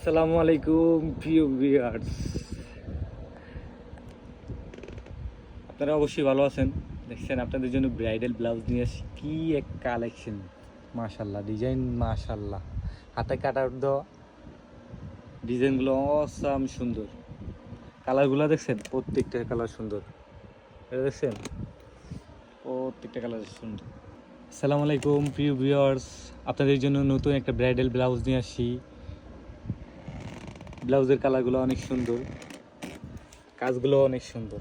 আসসালামু আলাইকুম প্রিয় ভিউয়ার্স, আপনারা অবশ্যই ভালো আছেন। দেখছেন আপনাদের জন্য ব্রাইডাল ব্লাউজ নিয়ে আসি। কি এক কালেকশন, মাশাল্লাহ, ডিজাইন মাশাল্লাহ, হাতে কাটার দেওয়া ডিজাইনগুলো অসাম সুন্দর। কালারগুলো দেখছেন, প্রত্যেকটা কালার সুন্দর। এটা দেখছেন, প্রত্যেকটা কালার সুন্দর। আসসালামু আলাইকুম প্রিয় ভিউয়ার্স, আপনাদের জন্য নতুন একটা ব্রাইডাল ব্লাউজ নিয়ে আসি। ব্লাউজের কালারগুলো অনেক সুন্দর, কাজগুলো অনেক সুন্দর।